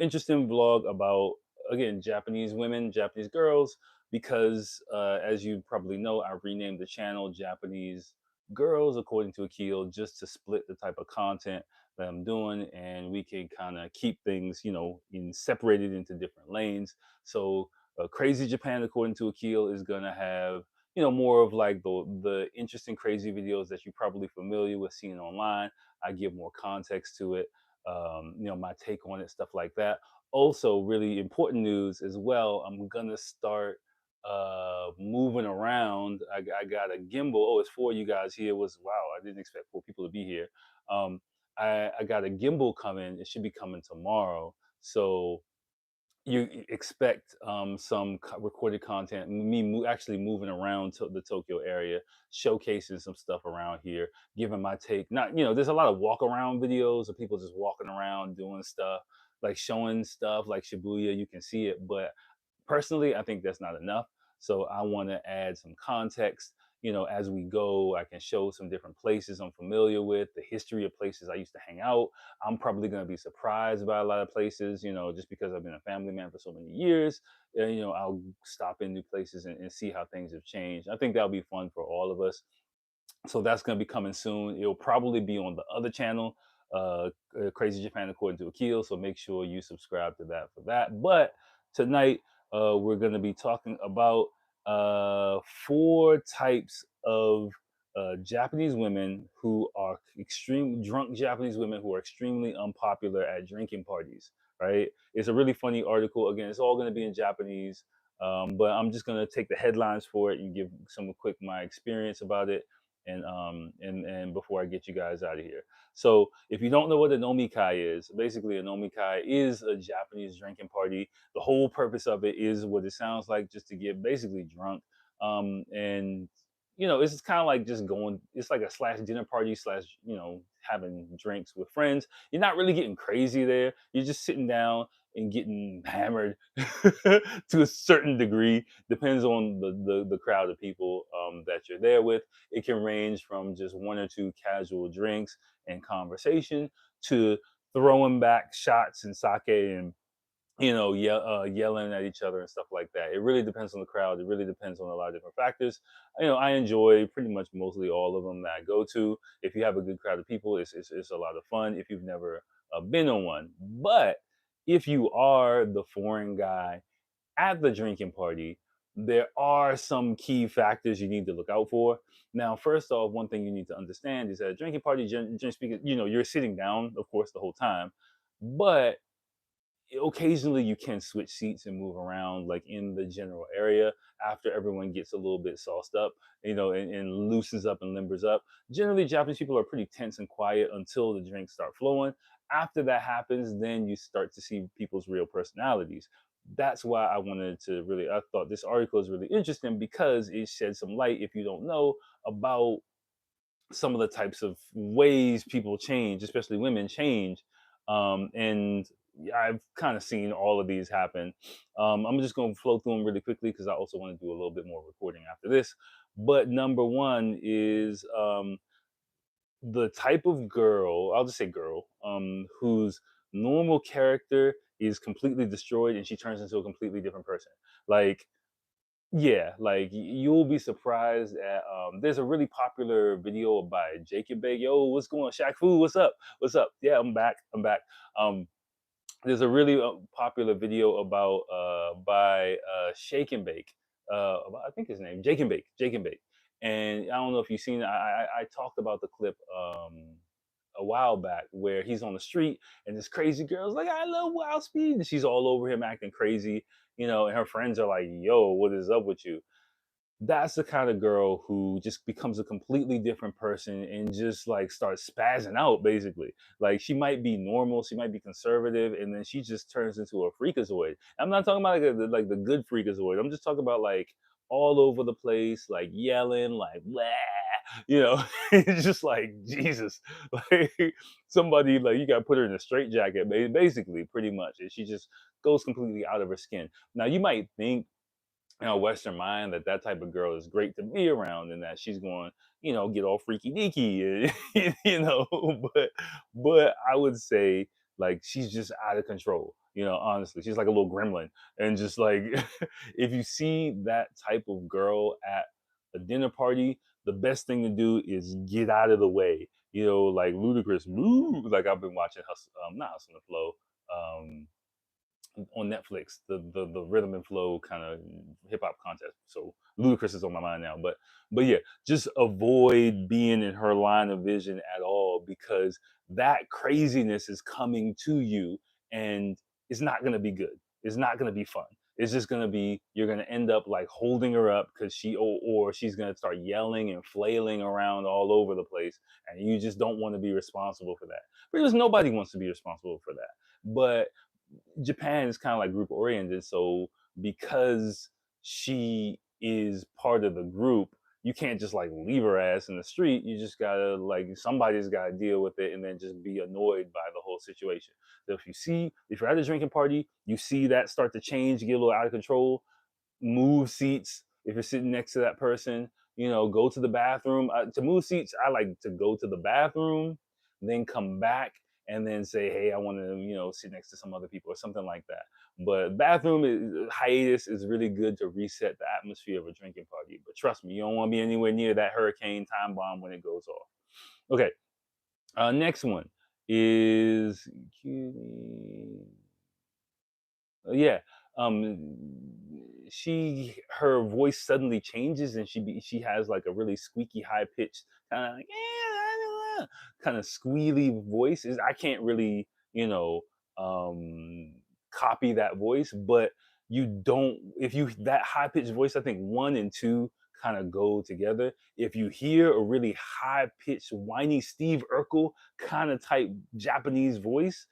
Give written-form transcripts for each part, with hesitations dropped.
Interesting vlog about, again, Japanese women, Japanese girls, because as you probably know, I renamed the channel Japanese Girls according to Akil, just to split the type of content that I'm doing, and we can kind of keep things, in separated into different lanes. So Crazy Japan according to Akil is gonna have, more of like the interesting crazy videos that you're probably familiar with seeing online. I give more context to it, my take on it, stuff like that. Also, really important news as well. I'm gonna start moving around. I got a gimbal. Oh, it's four of you guys here. Was wow, I didn't expect four people to be here. Um, I got a gimbal coming. It should be coming tomorrow. So you expect some recorded content, me actually moving around to the Tokyo area, showcasing some stuff around here, giving my take. Not, there's a lot of walk around videos of people just walking around doing stuff, like showing stuff like Shibuya. You can see it, but personally, I think that's not enough. So I want to add some context. As we go, I can show some different places I'm familiar with, the history of places I used to hang out. I'm probably going to be surprised by a lot of places, just because I've been a family man for so many years. I'll stop in new places and see how things have changed. I think that'll be fun for all of us. So that's going to be coming soon. It'll probably be on the other channel, Crazy Japan according to Akil. So make sure you subscribe to that for that. But tonight, we're going to be talking about four types of Japanese women who are extreme drunk Japanese women who are extremely unpopular at drinking parties. Right? It's a really funny article. Again, it's all going to be in Japanese, but I'm just going to take the headlines for it and give some quick my experience about it, and before I get you guys out of here. So if you don't know what a nomikai is, basically a nomikai is a Japanese drinking party. The whole purpose of it is what it sounds like, just to get basically drunk. And it's kind of like just going. It's like a slash dinner party slash having drinks with friends. You're not really getting crazy there. You're just sitting down and getting hammered to a certain degree. Depends on the crowd of people that you're there with. It can range from just one or two casual drinks and conversation to throwing back shots and sake and yelling at each other and stuff like that. It really depends on the crowd. It really depends on a lot of different factors. I enjoy pretty much mostly all of them that I go to. If you have a good crowd of people, it's a lot of fun. If you've never been on one, but if you are the foreign guy at the drinking party, there are some key factors you need to look out for. Now, first off, one thing you need to understand is that a drinking party, generally speaking, you're sitting down, of course, the whole time, but occasionally you can switch seats and move around, like in the general area, after everyone gets a little bit sauced up, and loosens up and limbers up. Generally, Japanese people are pretty tense and quiet until the drinks start flowing. After that happens, then you start to see people's real personalities. That's why I thought this article is really interesting, because it sheds some light, if you don't know, about some of the types of ways people change, especially women change. And I've kind of seen all of these happen. I'm just going to flow through them really quickly, because I also want to do a little bit more recording after this. But number one is the type of girl, I'll just say girl, whose normal character is completely destroyed and she turns into a completely different person. Like, yeah, like you'll be surprised at. There's a really popular video by Jake and Bake. Yo, what's going on, Shaq Fu? What's up? What's up? Yeah, I'm back. I'm back. Um, there's a really popular video about by Shake and Bake. I think his name Jake and Bake. Jake and Bake. And I don't know if you've seen it. I talked about the clip a while back, where he's on the street and this crazy girl's like, "I love Wild Speed," and she's all over him acting crazy, and her friends are like, "Yo, what is up with you?" That's the kind of girl who just becomes a completely different person and just like starts spazzing out, basically. Like, she might be normal, she might be conservative, and then she just turns into a freakazoid. I'm not talking about like the good freakazoid. I'm just talking about like all over the place, like yelling, like blah, it's just like Jesus. Like, somebody, like, you got to put her in a straitjacket, basically, pretty much, and she just goes completely out of her skin. Now, you might think, Western mind, that type of girl is great to be around, and that she's going, get all freaky deaky, but I would say Like she's just out of control. Honestly, she's like a little gremlin, and just like if you see that type of girl at a dinner party, the best thing to do is get out of the way. Like Ludacris, move. Like I've been watching not Hustle and Flow. Um, on Netflix, the rhythm and flow kind of hip hop contest. So Ludacris is on my mind now, but yeah, just avoid being in her line of vision at all, because that craziness is coming to you, and it's not gonna be good. It's not gonna be fun. It's just gonna be, you're gonna end up like holding her up because or she's gonna start yelling and flailing around all over the place, and you just don't want to be responsible for that. Because nobody wants to be responsible for that. But Japan is kind of like group oriented, so because she is part of the group, you can't just like leave her ass in the street. You just gotta, like, somebody's gotta deal with it and then just be annoyed by the whole situation. So if you're at a drinking party, you see that start to change, get a little out of control, move seats if you're sitting next to that person. Go to the bathroom. To move seats, I like to go to the bathroom, then come back, and then say, hey, I want to sit next to some other people or something like that. But hiatus is really good to reset the atmosphere of a drinking party. But trust me, you don't want to be anywhere near that hurricane time bomb when it goes off. Okay. Next one is yeah. um her voice suddenly changes, and she has like a really squeaky, high pitched, kind of like kind of squealy voice. I can't really um copy that voice, but you don't if you that high pitched voice, I think one and two kind of go together. If you hear a really high pitched, whiny Steve Urkel kind of type Japanese voice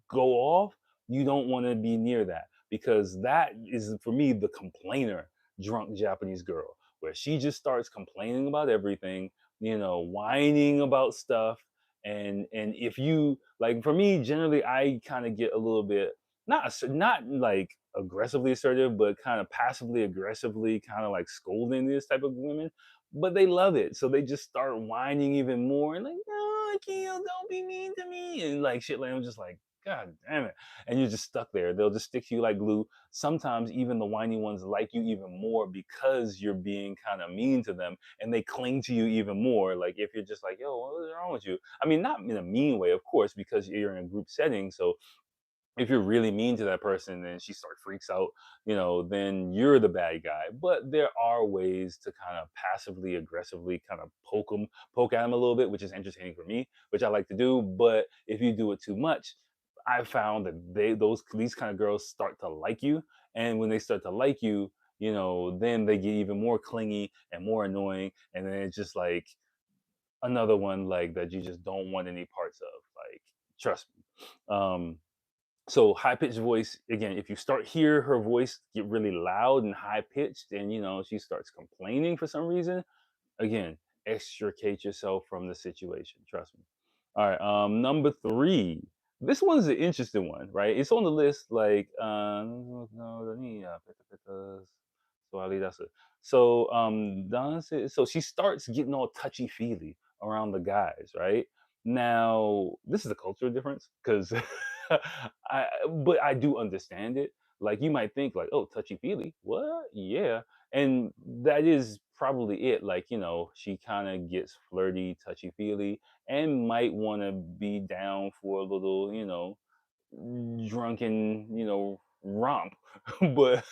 go off, you don't want to be near that, because that is, for me, the complainer drunk Japanese girl, where she just starts complaining about everything, whining about stuff. And if you like, for me, generally, I kind of get a little bit, not like aggressively assertive, but kind of passively aggressively, kind of like scolding this type of women. But they love it, so they just start whining even more, and like, no, Akil, don't be mean to me, and like shit. Like, I'm just like, God damn it. And you're just stuck there. They'll just stick to you like glue. Sometimes even the whiny ones like you even more because you're being kind of mean to them, and they cling to you even more. Like if you're just like, yo, what is wrong with you? I mean, not in a mean way, of course, because you're in a group setting. So if you're really mean to that person and she starts freaks out, then you're the bad guy. But there are ways to kind of passively aggressively kind of poke at them a little bit, which is entertaining for me, which I like to do. But if you do it too much, I found that these kind of girls start to like you, and when they start to like you, then they get even more clingy and more annoying, and then it's just like another one like that you just don't want any parts of. Like, trust me. So high pitched voice, again, if you start hear her voice get really loud and high pitched, and she starts complaining for some reason, again, extricate yourself from the situation. Trust me. All right. Number three. This one's an interesting one, right? It's on the list, like so she starts getting all touchy feely around the guys, right? Now, this is a cultural difference, because but I do understand it. Like, you might think like, oh, touchy feely, what? Yeah, and that is probably it. Like, she kind of gets flirty, touchy feely, and might want to be down for a little, drunken, romp. but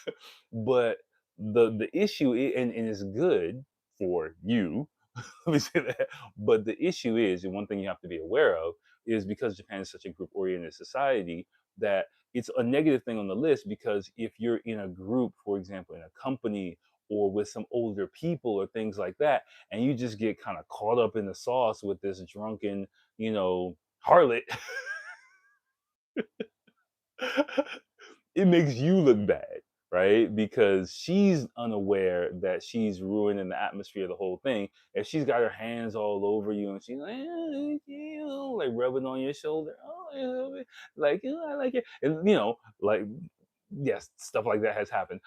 but the issue and it's good for you. Let me say that. But the issue is, and one thing you have to be aware of, is because Japan is such a group oriented society, that it's a negative thing on the list. Because if you're in a group, for example, in a company or with some older people or things like that, and you just get kind of caught up in the sauce with this drunken, harlot, it makes you look bad, right? Because she's unaware that she's ruining the atmosphere of the whole thing. If she's got her hands all over you and she's like, like rubbing on your shoulder, oh, like, I like it, and like, yes, stuff like that has happened,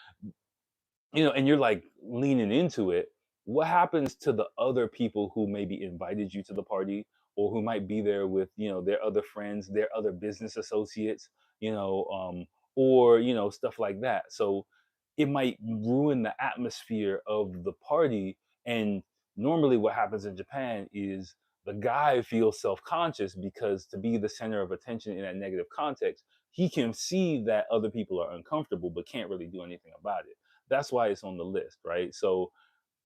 and you're like leaning into it. What happens to the other people who maybe invited you to the party, or who might be there with, their other friends, their other business associates, or stuff like that. So it might ruin the atmosphere of the party. And normally what happens in Japan is the guy feels self-conscious because to be the center of attention in that negative context, he can see that other people are uncomfortable but can't really do anything about it. That's why it's on the list, right? So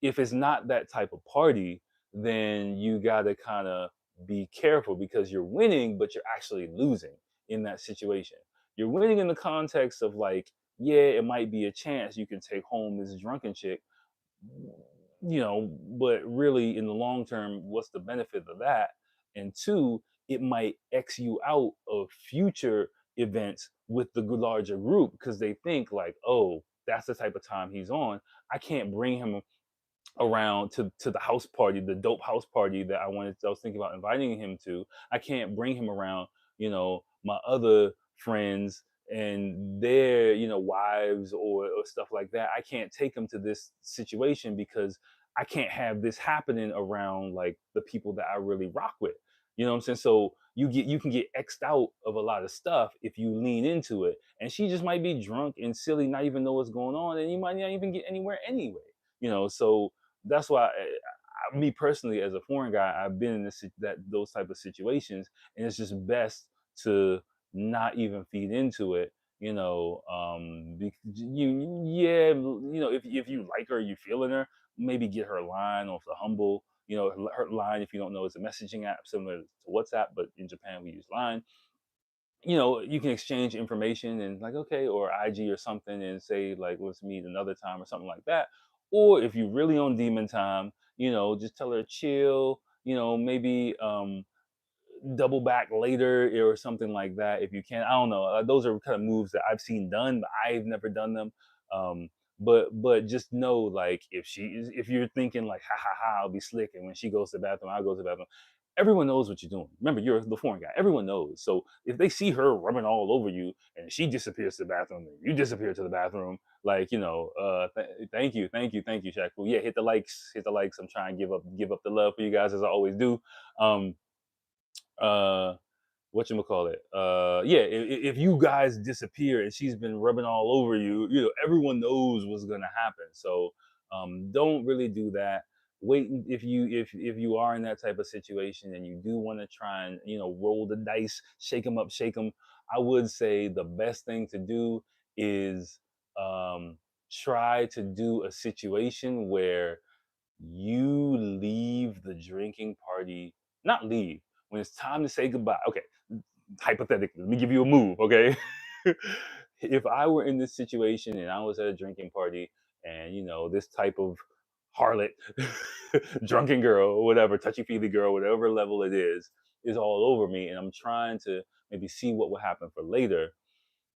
if it's not that type of party, then you got to kind of be careful because you're winning, but you're actually losing in that situation. You're winning in the context of like, yeah, it might be a chance you can take home this drunken chick, but really in the long term, what's the benefit of that? And two, it might X you out of future events with the larger group because they think like, oh, that's the type of time he's on. I can't bring him around to the house party, the dope house party that I was thinking about inviting him to. I can't bring him around, my other friends and their, wives or stuff like that. I can't take him to this situation because I can't have this happening around like the people that I really rock with. You know what I'm saying? So you can get xed out of a lot of stuff if you lean into it. And she just might be drunk and silly, not even know what's going on, and you might not even get anywhere anyway. So that's why me personally, as a foreign guy, I've been in those type of situations, and it's just best to not even feed into it. If you like her, you feeling her, maybe get her line off the humble. Her line, if you don't know, is a messaging app similar to WhatsApp, but in Japan we use Line. You can exchange information and like, okay, or IG or something and say like, let's meet another time or something like that. Or if you really on demon time, just tell her chill, maybe double back later or something like that if you can. I don't know. Those are kind of moves that I've seen done, but I've never done them. Um, but just know like if you're thinking like ha ha ha I'll be slick and when she goes to the bathroom I'll go to the bathroom. Everyone knows what you're doing. Remember, you're the foreign guy. Everyone knows. So if they see her rubbing all over you and she disappears to the bathroom and you disappear to the bathroom, like thank you, thank you, Shaq. Well, yeah, hit the likes, hit the likes. I'm trying to give up the love for you guys as I always do. Um, uh what you call it yeah, if you guys disappear and she's been rubbing all over you, everyone knows what's gonna happen. So don't really do that. Wait, if you are in that type of situation and you do want to try and roll the dice, shake them up, shake them, I would say the best thing to do is try to do a situation where you leave the drinking party, not leave, when it's time to say goodbye. Okay, hypothetically, let me give you a move, okay? If I were in this situation and I was at a drinking party and, this type of harlot, drunken girl, or whatever, touchy feely girl, whatever level it is all over me, and I'm trying to maybe see what will happen for later,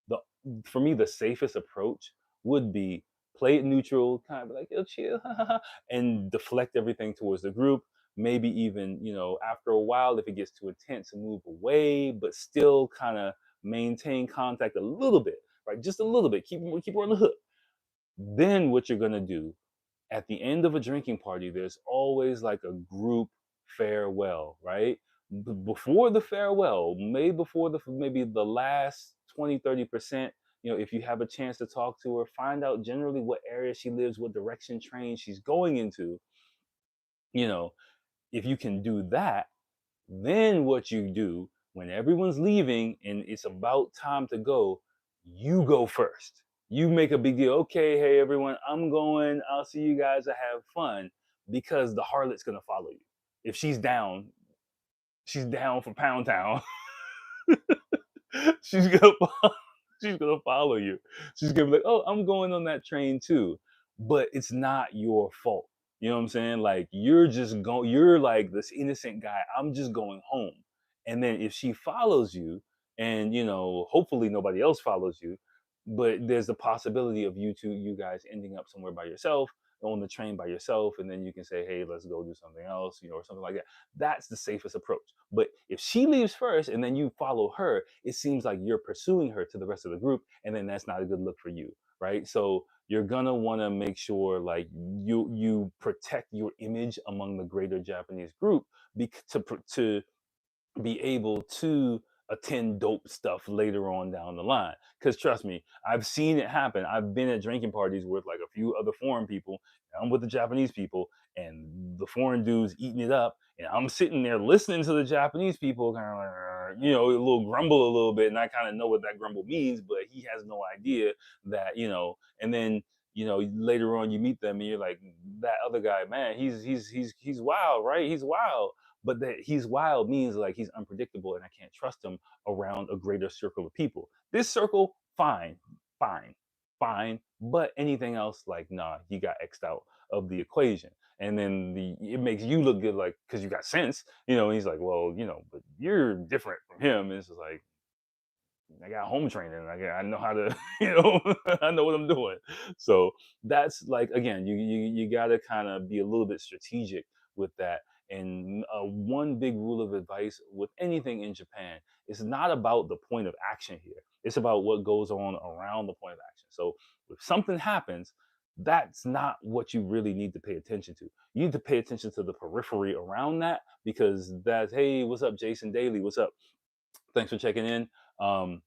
the for me the safest approach would be play it neutral, kind of like, oh, chill, and deflect everything towards the group. Maybe even, after a while, if it gets too intense, move away, but still kind of maintain contact a little bit, right? Just a little bit. Keep her on the hook. Then what you're gonna do at the end of a drinking party, there's always like a group farewell, right? Before the farewell, maybe the last 20-30%, if you have a chance to talk to her, find out generally what area she lives, what direction train she's going into. You know, if you can do that, then what you do when everyone's leaving and it's about time to go, you go first. You make a big deal. Okay, hey everyone, I'm going. I'll see you guys. I have fun, because the harlot's gonna follow you. If she's down for Pound Town. she's gonna she's gonna follow you. She's gonna be like, "Oh, I'm going on that train too," but it's not your fault. You know what I'm saying? Like you're just going. You're like this innocent guy. I'm just going home. And then if she follows you, and hopefully nobody else follows you, but there's the possibility of you guys ending up somewhere by yourself on the train by yourself, and then you can say, "Hey, let's go do something else," or something like that. That's the safest approach. But if she leaves first and then you follow her, it seems like you're pursuing her to the rest of the group, and then that's not a good look for you, right? So you're gonna want to make sure like you protect your image among the greater Japanese group, to be able to attend dope stuff later on down the line. Because trust me, I've seen it happen. I've been at drinking parties with like a few other foreign people. I'm with the Japanese people, and the foreign dudes eating it up, and I'm sitting there listening to the Japanese people, kind of like, a little grumble a little bit, and I kind of know what that grumble means, but he has no idea that, and then later on you meet them and you're like, that other guy, man, he's wild, right? He's wild, but that he's wild means like he's unpredictable and I can't trust him around a greater circle of people. This circle, fine, fine, fine. But anything else, like, nah, he got X'd out of the equation. And then it makes you look good, like, because you got sense, and he's like, well, but you're different from him. And it's just like, I got home training. I know how to, I know what I'm doing. So that's like, again, you got to kind of be a little bit strategic with that. And one big rule of advice with anything in Japan is not about the point of action here. It's about what goes on around the point of action. So if something happens, that's not what you really need to pay attention to. You need to pay attention to the periphery around that, because that's, hey, what's up, Jason Daly? What's up? Thanks for checking in. Um,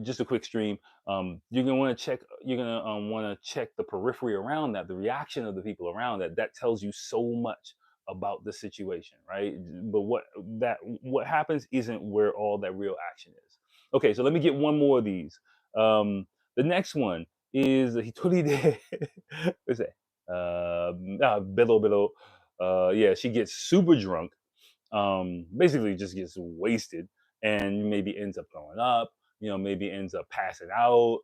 just a quick stream. You're gonna want to check. You're gonna want to check the periphery around that, the reaction of the people around that. That tells you so much about the situation, right? But what happens isn't where all that real action is. Okay, so let me get one more of these. The next one is the Hitori de. What's that? Bello Bello. Yeah, she gets super drunk, basically just gets wasted and maybe ends up throwing up, maybe ends up passing out,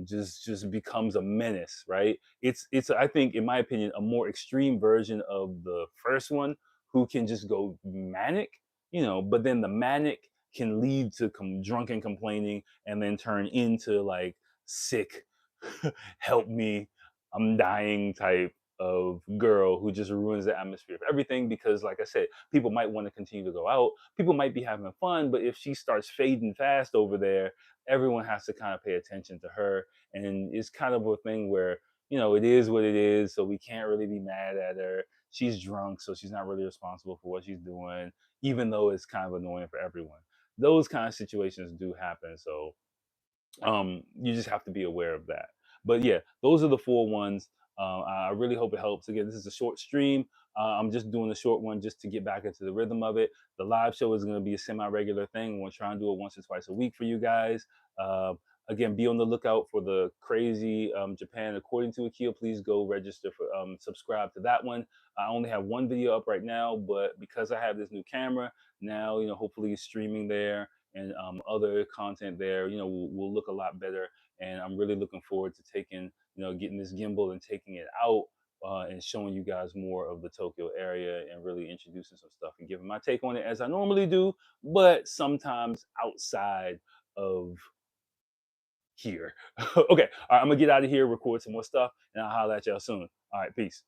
just becomes a menace, right? It's I think, in my opinion, a more extreme version of the first one, who can just go manic, but then the manic can lead to drunken complaining and then turn into like sick, help me, I'm dying type of girl who just ruins the atmosphere of everything. Because like I said, people might want to continue to go out, people might be having fun, but if she starts fading fast over there, everyone has to kind of pay attention to her. And it's kind of a thing where, it is what it is, so we can't really be mad at her. She's drunk, so she's not really responsible for what she's doing, even though it's kind of annoying for everyone. Those kind of situations do happen. So you just have to be aware of that. But yeah, those are the four ones. I really hope it helps. Again, this is a short stream. I'm just doing a short one just to get back into the rhythm of it. The live show is going to be a semi-regular thing. We'll try and do it once or twice a week for you guys. uh, Again, be on the lookout for the crazy Japan according to Akil. Please go register for, subscribe to that one. I only have one video up right now, but because I have this new camera now, hopefully it's streaming there, and other content there, will look a lot better. And I'm really looking forward to getting this gimbal and taking it out, and showing you guys more of the Tokyo area and really introducing some stuff and giving my take on it as I normally do, but sometimes outside of here. Okay, all right, I'm gonna get out of here, record some more stuff, and I'll holler at y'all soon. All right, peace.